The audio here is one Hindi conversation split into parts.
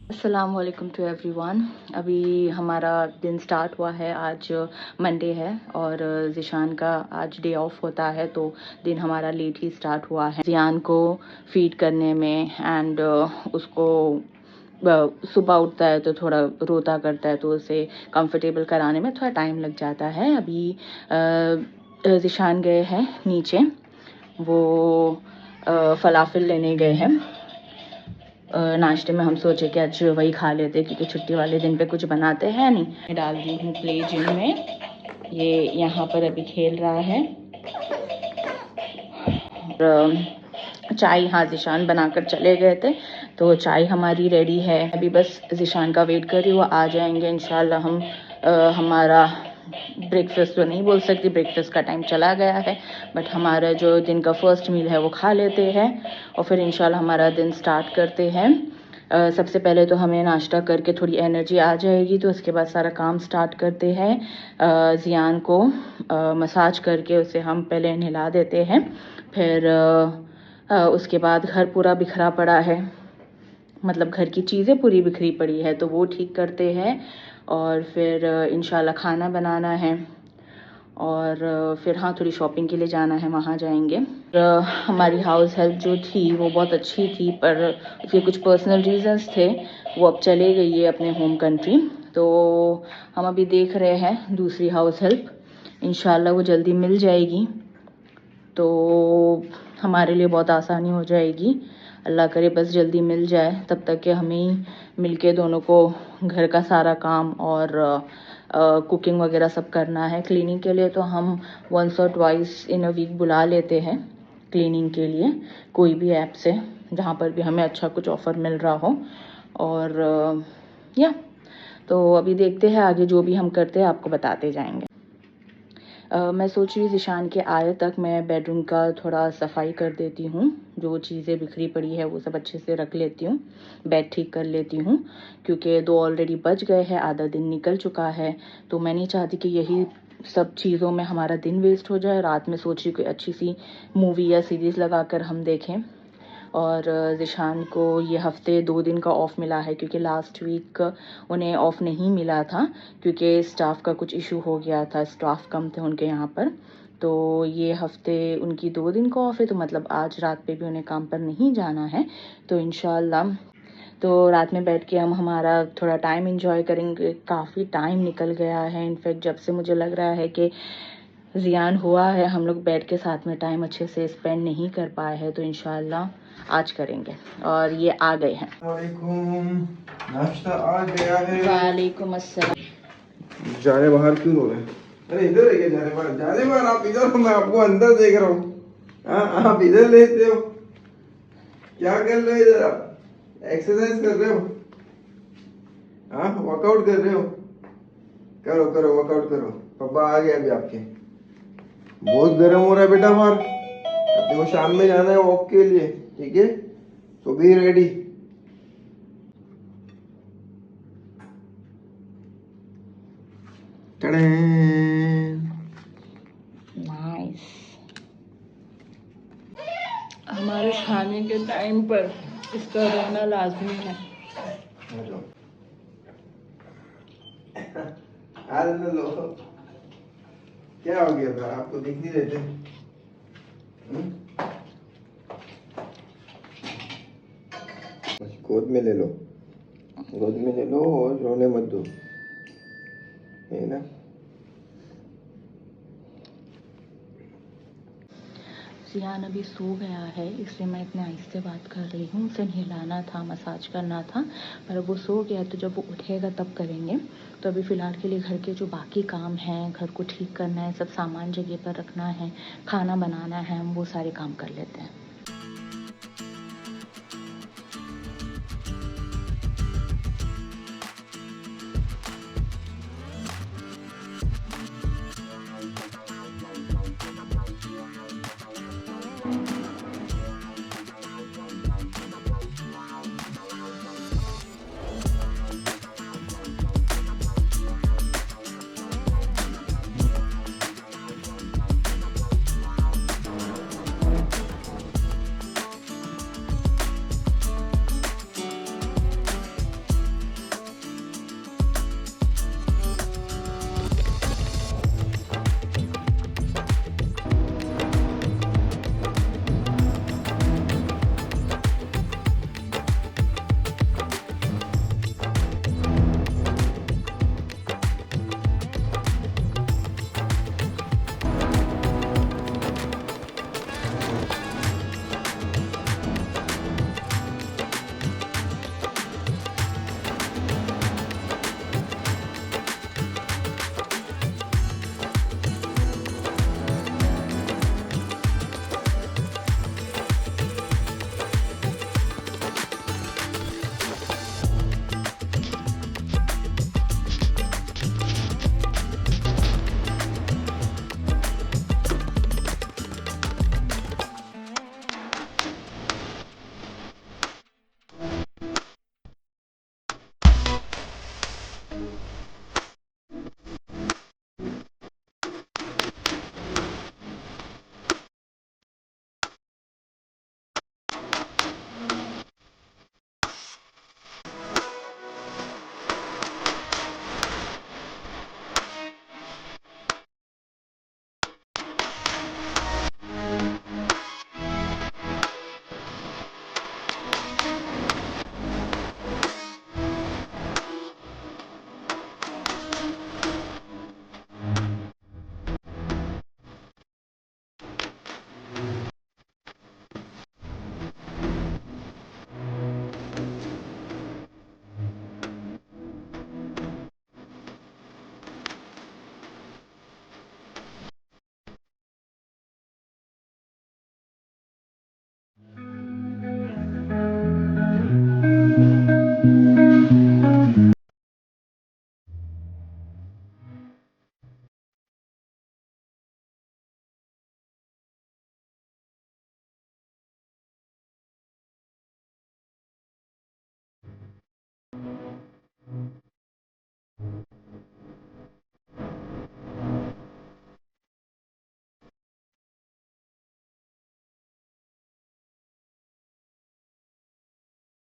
अस्सलाम वालेकुम टू एवरीवन। अभी हमारा दिन स्टार्ट हुआ है। आज मंडे है और ज़िशान का आज डे ऑफ होता है, तो दिन हमारा लेट ही स्टार्ट हुआ है। ज़ियान को फीड करने में एंड उसको सुबह उठता है तो थोड़ा रोता करता है, तो उसे कंफर्टेबल कराने में थोड़ा टाइम लग जाता है। अभी ज़िशान गए हैं नीचे, वो फ़लाफ़िल लेने गए हैं। नाश्ते में हम सोचे कि आज वही खा लेते, क्योंकि छुट्टी वाले दिन पे कुछ बनाते हैं नहीं। मैं डाल दी हूँ प्ले जिम में, ये यहाँ पर अभी खेल रहा है। और चाय यहाँ ज़िशान बनाकर चले गए थे, तो चाय हमारी रेडी है। अभी बस ज़िशान का वेट कर रही हूँ, आ जाएंगे इंशाल्लाह। हम हमारा ब्रेकफास्ट तो नहीं बोल सकती, ब्रेकफास्ट का टाइम चला गया है, बट हमारा जो दिन का फर्स्ट मील है वो खा लेते हैं और फिर इंशाल्लाह हमारा दिन स्टार्ट करते हैं। सबसे पहले तो हमें नाश्ता करके थोड़ी एनर्जी आ जाएगी, तो उसके बाद सारा काम स्टार्ट करते हैं। ज़ियान को मसाज करके उसे हम पहले नहला देते हैं, फिर उसके बाद घर पूरा बिखरा पड़ा है, मतलब घर की चीज़ें पूरी बिखरी पड़ी है, तो वो ठीक करते हैं। और फिर इंशाल्लाह खाना बनाना है और फिर हाँ थोड़ी शॉपिंग के लिए जाना है, वहाँ जाएंगे। हमारी हाउस हेल्प जो थी वो बहुत अच्छी थी, पर उसके कुछ पर्सनल रीज़न्स थे, वो अब चले गई है अपने होम कंट्री। तो हम अभी देख रहे हैं दूसरी हाउस हेल्प, इंशाल्लाह वो जल्दी मिल जाएगी तो हमारे लिए बहुत आसानी हो जाएगी। अल्लाह करे बस जल्दी मिल जाए, तब तक कि हमें ही मिलके दोनों को घर का सारा काम और कुकिंग वगैरह सब करना है। क्लीनिंग के लिए तो हम वंस और ट्वाइस इन अ वीक बुला लेते हैं क्लीनिंग के लिए, कोई भी ऐप से, जहाँ पर भी हमें अच्छा कुछ ऑफ़र मिल रहा हो। और या तो अभी देखते हैं आगे जो भी हम करते हैं आपको बताते जाएंगे। मैं सोच रही हूँ ज़िशान के आए तक मैं बेडरूम का थोड़ा सफाई कर देती हूँ, जो चीज़ें बिखरी पड़ी है वो सब अच्छे से रख लेती हूँ, बेड ठीक कर लेती हूँ, क्योंकि 2 ऑलरेडी बज गए हैं, आधा दिन निकल चुका है। तो मैं नहीं चाहती कि यही सब चीज़ों में हमारा दिन वेस्ट हो जाए। रात में सोच रही कोई अच्छी सी मूवी या सीरीज़ लगा कर हम देखें। और ज़िशान को ये हफ़्ते 2 दिन का ऑफ़ मिला है, क्योंकि लास्ट वीक उन्हें ऑफ़ नहीं मिला था, क्योंकि स्टाफ का कुछ इशू हो गया था, स्टाफ कम थे उनके यहाँ पर। तो ये हफ़्ते उनकी 2 दिन का ऑफ़ है, तो मतलब आज रात पे भी उन्हें काम पर नहीं जाना है। तो इंशाल्लाह तो रात में बैठ के हम हमारा थोड़ा टाइम एंजॉय करेंगे। काफ़ी टाइम निकल गया है, इनफैक्ट जब से मुझे लग रहा है कि ज़ियान हुआ है हम लोग बैठ के साथ में टाइम अच्छे से स्पेंड नहीं कर पाए हैं, तो इंशाल्लाह आज करेंगे। और ये आ गए हैं। नाश्ता आ गया है। वालेकुम अस्सलाम। जाने बाहर क्यों हो रहे हैं? अरे इधर है क्या जाने बाहर? जाने बाहर आप इधर हो, मैं आपको अंदर देख रहा हूँ। हाँ आप इधर लेते हो, क्या कर रहे हो इधर? आप एक्सरसाइज कर रहे हो? हाँ वर्कआउट कर रहे हो? करो करो वर्कआउट करो। पापा आ गए अभी आपके। बहुत गर्म हो रहा है बेटा बाहर, अपने को शाम में जाना है वॉक के लिए, ठीक है? तो बी रेडी। नाइस। हमारे खाने के टाइम पर इसका रहना लाजमी है। लो, क्या हो गया था? आपको दिख नहीं रहे थे? गोद में ले लो, गोद में ले लो और रोने मत दो, है ना? ज़ियान अभी सो गया है, इसलिए मैं इतने आहिस्ते बात कर रही हूँ। उसे नहलाना था, मसाज करना था, पर वो सो गया, तो जब वो उठेगा तब करेंगे। तो अभी फ़िलहाल के लिए घर के जो बाकी काम हैं, घर को ठीक करना है, सब सामान जगह पर रखना है, खाना बनाना है, हम वो सारे काम कर लेते हैं।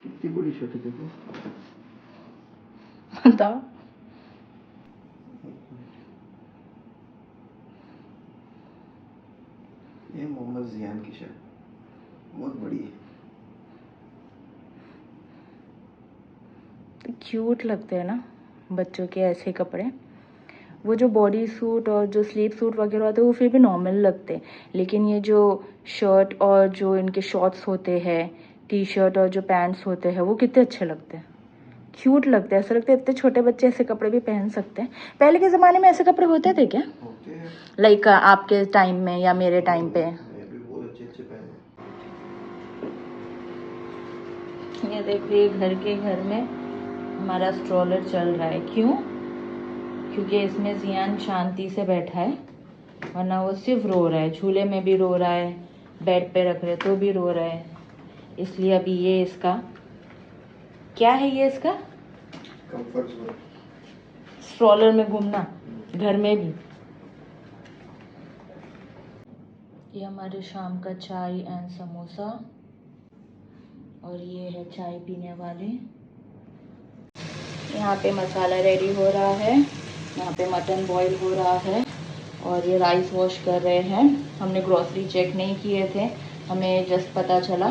कितनी बड़ी शर्ट है देखो। बताओ। ये मोहम्मद जियान की शर्ट बहुत बड़ी है। क्यूट लगते हैं ना बच्चों के ऐसे कपड़े। वो जो बॉडी सूट और जो स्लीव सूट वगैरह होते हैं वो फिर भी नॉर्मल लगते हैं, लेकिन ये जो शर्ट और जो इनके शॉर्ट्स होते हैं, टी शर्ट और जो पैंट्स होते हैं वो कितने अच्छे लगते हैं, क्यूट लगते हैं। ऐसा लगता है इतने छोटे बच्चे ऐसे कपड़े भी पहन सकते हैं। पहले के ज़माने में ऐसे कपड़े होते थे क्या? होते हैं। लाइक आपके टाइम में या मेरे टाइम पे? मैं भी बहुत अच्छे अच्छे पहने। ये देखिए घर में हमारा स्ट्रोलर चल रहा है। क्यों? क्योंकि इसमें जियान शांति से बैठा है, वरना वो सिर्फ रो रहा है। झूले में भी रो रहा है, बेड पे रख रहे तो भी रो रहा है। इसलिए अभी ये इसका क्या है, ये इसका कंफर्ट जोन, स्ट्रोलर में घूमना घर में भी। ये हमारे शाम का चाय एंड समोसा, और ये है चाय पीने वाले। यहाँ पे मसाला रेडी हो रहा है, यहाँ पे मटन बॉईल हो रहा है, और ये राइस वॉश कर रहे हैं। हमने ग्रोसरी चेक नहीं किए थे, हमें जस्ट पता चला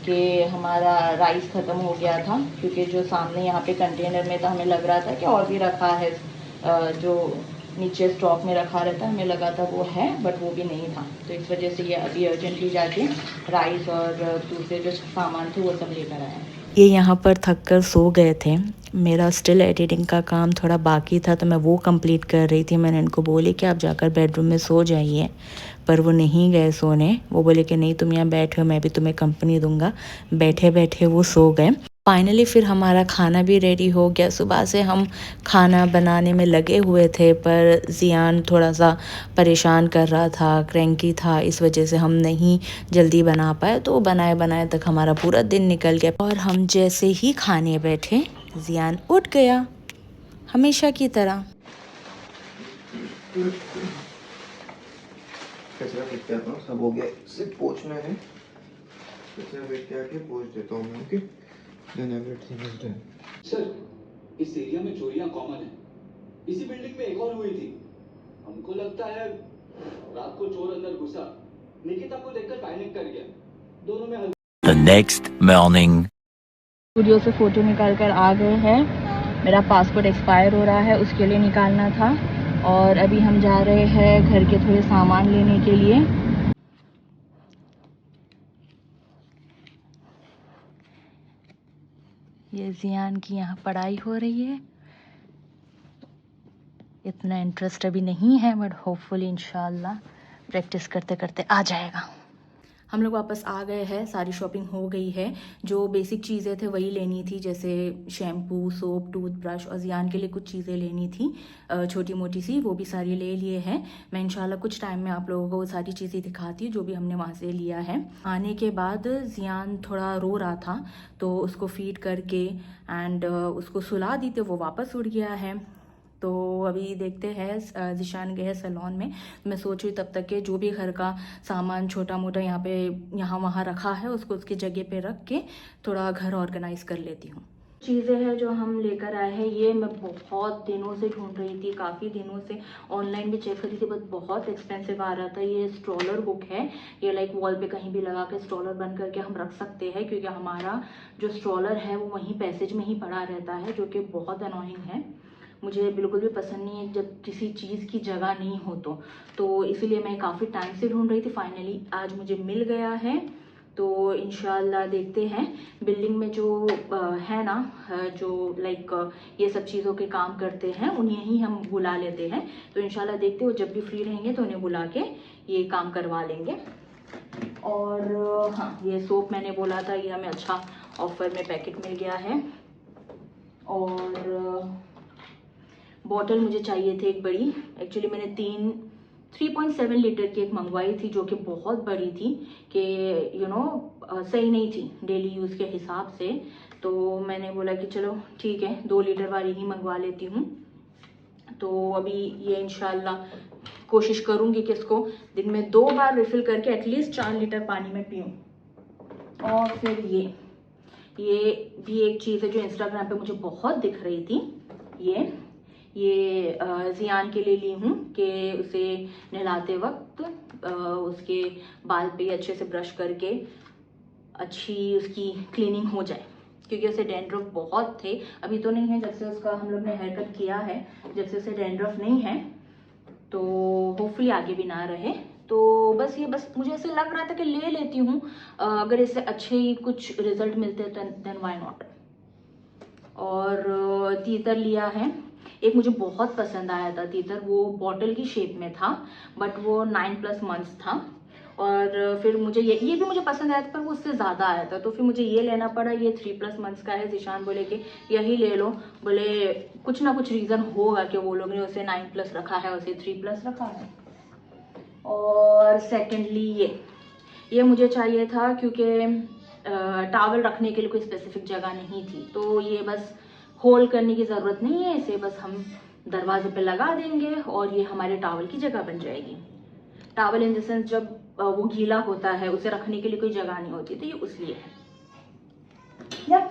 कि हमारा राइस ख़त्म हो गया था, क्योंकि जो सामने यहाँ पे कंटेनर में था हमें लग रहा था कि और भी रखा है, जो नीचे स्टॉक में रखा रहता है हमें लगा था वो है, बट वो भी नहीं था। तो इस वजह से ये अभी अर्जेंटली जाके राइस और दूसरे जो सामान थे वो सब लेकर आए। ये यहाँ पर थक कर सो गए थे। मेरा स्टिल एडिटिंग का काम थोड़ा बाकी था तो मैं वो कंप्लीट कर रही थी। मैंने इनको बोले कि आप जाकर बेडरूम में सो जाइए, पर वो नहीं गए सोने। वो बोले कि नहीं तुम यहाँ बैठो, मैं भी तुम्हें कंपनी दूंगा। बैठे बैठे वो सो गए। फाइनली फिर हमारा खाना भी रेडी हो गया। सुबह से हम खाना बनाने में लगे हुए थे, पर जियान थोड़ा सा परेशान कर रहा था, क्रैंकी था, इस वजह से हम नहीं जल्दी बना पाए। तो बनाए बनाए तक हमारा पूरा दिन निकल गया, और हम जैसे ही खाने बैठे जियान उठ गया, हमेशा की तरह। कचरा फेंक के आता हूँ, सब हो गया, सिर्फ पोंछना है। कचरा फेंक के आके पोंछ देता हूँ मैं। Okay, then everything is done. Sir, इस एरिया में चोरियां कॉमन है। इसी बिल्डिंग में एक और हुई थी। हमको लगता है रात को चोर अंदर घुसा, निकिता को देखकर पैनिक कर गया। दोनों में The next morning. स्टूडियो से फ़ोटो निकाल कर आ गए हैं। मेरा पासपोर्ट एक्सपायर हो रहा है, उसके लिए निकालना था, और अभी हम जा रहे हैं घर के थोड़े सामान लेने के लिए। ये जियान की यहाँ पढ़ाई हो रही है। इतना इंटरेस्ट अभी नहीं है, बट होपफुली इंशाल्लाह प्रैक्टिस करते करते आ जाएगा। हम लोग वापस आ गए हैं, सारी शॉपिंग हो गई है। जो बेसिक चीज़ें थे वही लेनी थी, जैसे शैम्पू, सोप, टूथब्रश, और जियान के लिए कुछ चीज़ें लेनी थी छोटी मोटी सी, वो भी सारी ले लिए हैं। मैं इंशाल्लाह कुछ टाइम में आप लोगों को वो सारी चीज़ें दिखाती हूँ जो भी हमने वहाँ से लिया है। आने के बाद जियान थोड़ा रो रहा था, तो उसको फीड करके एंड उसको सुला दी, तो वो वापस उड़ गया है। तो अभी देखते हैं, ज़िशान गए हैं सैलून में। मैं सोच रही तब तक के जो भी घर का सामान छोटा मोटा यहाँ वहाँ रखा है उसको उसकी जगह पे रख के थोड़ा घर ऑर्गेनाइज कर लेती हूँ। चीज़ें हैं जो हम लेकर आए हैं, ये मैं बहुत दिनों से ढूंढ रही थी, काफ़ी दिनों से ऑनलाइन भी चेक करी थी, बट बहुत एक्सपेंसिव आ रहा था। ये स्ट्रॉलर हुक है, ये लाइक वॉल पे कहीं भी लगा के स्ट्रॉलर बन करके हम रख सकते हैं, क्योंकि हमारा जो स्ट्रॉलर है वो वहीं पैसेज में ही पड़ा रहता है, जो कि बहुत अनोइंग है। मुझे बिल्कुल भी पसंद नहीं है जब किसी चीज़ की जगह नहीं हो तो इसीलिए मैं काफ़ी टाइम से ढूंढ रही थी। फाइनली आज मुझे मिल गया है, तो इंशाल्लाह देखते हैं। बिल्डिंग में जो है ना, जो लाइक ये सब चीज़ों के काम करते हैं उन्हें ही हम बुला लेते हैं। तो इंशाल्लाह देखते हो, जब भी फ्री रहेंगे तो उन्हें बुला के ये काम करवा लेंगे। और हाँ, ये सोप मैंने बोला था, ये हमें अच्छा ऑफर में पैकेट मिल गया है। और बॉटल मुझे चाहिए थे एक बड़ी। एक्चुअली मैंने 3 3.7 लीटर की एक मंगवाई थी जो कि बहुत बड़ी थी कि सही नहीं थी डेली यूज़ के हिसाब से। तो मैंने बोला कि चलो ठीक है 2 लीटर वाली ही मंगवा लेती हूँ। तो अभी ये इंशाल्लाह कोशिश करूँगी कि इसको दिन में 2 बार रिफ़िल करके एटलीस्ट 4 लीटर पानी में पीऊँ। और फिर ये भी एक चीज़ है जो इंस्टाग्राम पे मुझे बहुत दिख रही थी। ये जियान के लिए ली हूँ कि उसे नहलाते वक्त उसके बाल पे अच्छे से ब्रश करके अच्छी उसकी क्लीनिंग हो जाए, क्योंकि उसे डैंड्रफ बहुत थे। अभी तो नहीं है, जब से उसका हम लोग ने हेयर कट किया है, जब से उसे डैंड्रफ नहीं है, तो होपफुली आगे भी ना रहे। तो बस मुझे ऐसे लग रहा था कि ले लेती हूँ, अगर इससे अच्छे ही कुछ रिजल्ट मिलते हैं देन व्हाई नॉट। और तीतर लिया है, एक मुझे बहुत पसंद आया था तीतर, वो बॉटल की शेप में था बट वो 9+ मंथ्स था। और फिर मुझे ये भी मुझे पसंद आया था पर वो उससे ज़्यादा आया था, तो फिर मुझे ये लेना पड़ा। ये 3+ मंथ्स का है। ज़ीशान बोले कि यही ले लो, बोले कुछ ना कुछ रीज़न होगा कि वो लोग ने उसे 9+ रखा है, उसे 3+ रखा है। और सेकेंडली ये मुझे चाहिए था क्योंकि टावल रखने के लिए कोई स्पेसिफिक जगह नहीं थी, तो ये बस होल्ड करने की ज़रूरत नहीं है, इसे बस हम दरवाजे पे लगा देंगे और ये हमारे टावल की जगह बन जाएगी। टावल इन द सेंस जब वो गीला होता है उसे रखने के लिए कोई जगह नहीं होती, तो ये उसलिए है। Yup,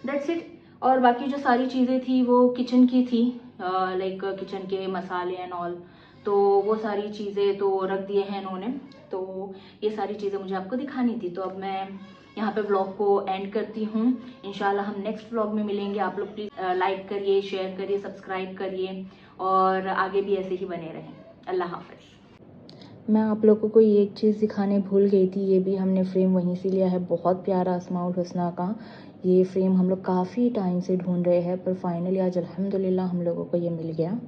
that's it. और बाकी जो सारी चीज़ें थी वो किचन की थी, लाइक किचन के मसाले एंड ऑल, तो वो सारी चीज़ें तो रख दिए हैं इन्होंने। तो ये सारी चीज़ें मुझे आपको दिखानी थी, तो अब मैं यहाँ पे व्लॉग को एंड करती हूँ। इंशाल्लाह हम नेक्स्ट व्लॉग में मिलेंगे। आप लोग प्लीज़ लाइक करिए, शेयर करिए, सब्सक्राइब करिए और आगे भी ऐसे ही बने रहें। अल्लाह हाफ़िज़। मैं आप लोगों को एक चीज़ दिखाने भूल गई थी, ये भी हमने फ्रेम वहीं से लिया है, बहुत प्यारा अस्माउल हुस्ना का। ये फ्रेम हम लोग काफ़ी टाइम से ढूंढ रहे हैं, पर फाइनली आज अल्हम्दुलिल्लाह हम लोगों को ये मिल गया।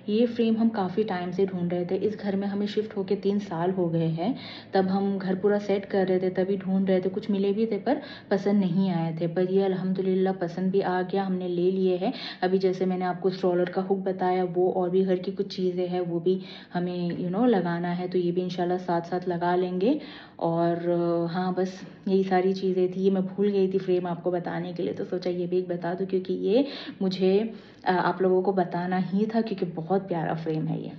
ये फ्रेम हम काफ़ी टाइम से ढूंढ रहे थे। इस घर में हमें शिफ्ट होके 3 साल हो गए हैं। तब हम घर पूरा सेट कर रहे थे, तभी ढूंढ रहे थे, कुछ मिले भी थे पर पसंद नहीं आए थे। पर ये अल्हम्दुलिल्लाह पसंद भी आ गया, हमने ले लिए हैं। अभी जैसे मैंने आपको स्ट्रॉलर का हुक बताया, वो और भी घर की कुछ चीज़ें हैं वो भी हमें लगाना है, तो ये भी इंशाल्लाह साथ साथ लगा लेंगे। और हाँ, बस यही सारी चीज़ें थी। ये मैं भूल गई थी फ्रेम आपको बताने के लिए, तो सोचा ये भी एक बता दूँ, क्योंकि ये मुझे आप लोगों को बताना ही था, क्योंकि बहुत प्यारा फ्रेम है ये।